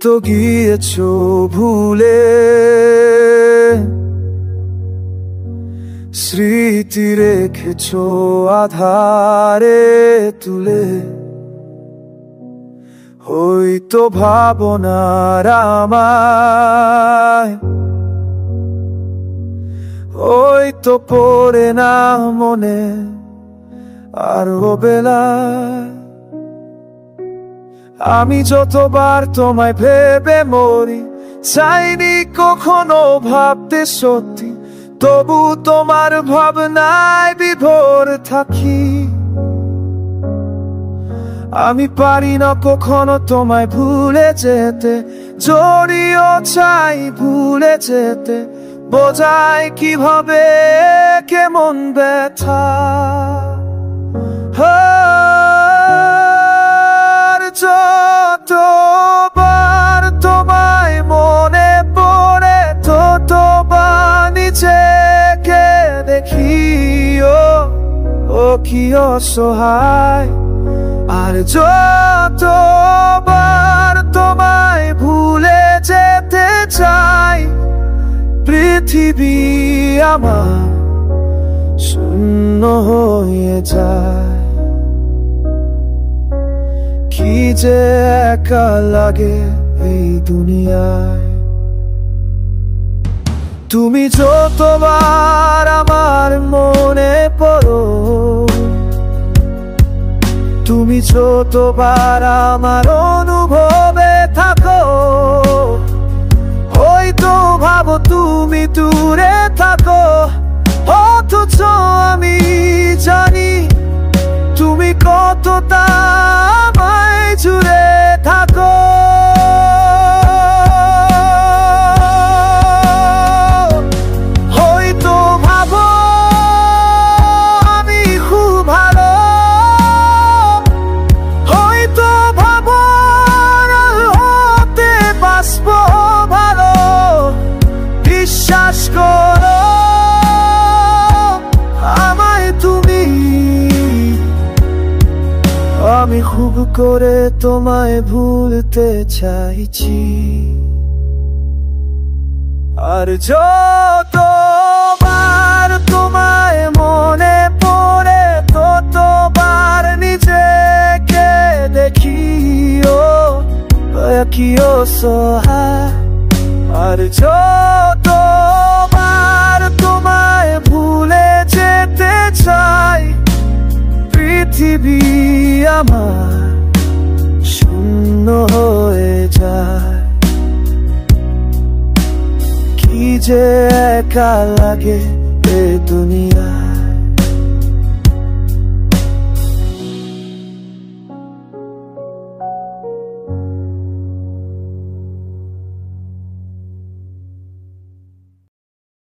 তো গিয়েছো ভুলে, স্মৃতি রেখেছো আধারে তুলে। হয়তো ভাবনার আমায় হয়তো পড়ে না মনে আরো বেলায়। আমি যতবার তোমায় ভেবে মরি, চাইনি কখনো ভাবতে সত্যি, তবু তোমার ভাবনায় বিভোর থাকি। আমি পারি না কখনো তোমায় ভুলে যেতে, যদিও চাই ভুলে যেতে, বোঝাই কিভাবে কেমন ব্যথা। যতবার তোমায় মনে পড়ে, ততবার নিজেকে দেখি ও কি অসহায়। আর যতবার তোমায় ভুলে যেতে চাই, পৃথিবী আমার শূন্য হয়ে যায়। কি যে একা লাগে এই দুনিয়ায়। তুমি যতবার আমার মনে পড়ো, তুমি যতবার আমার অনুভবে থাকো, হয়তো ভাবো তুমি দূরে থাকো, অথচ আমি জানি তুমি কতটা আমায় জুড়ে থাকো। হয়তো ভাবো আমি খুব ভালো, হয়তো ভাবো হতে বাসবো ভালো। বিশ্বাস করো আমায় তুমি, আমি খুব করে তোমায় ভুলতে চাইছি। আর যতবার তোমায় মনে পড়ে, ততবার নিজেকে দেখি কি অসহায়। আর যতবার তোমায় ভুলে যেতে চাই, পৃথিবী আমার শূন্য হয়ে যায়। কি যে একা লাগে এ দুনিয়া।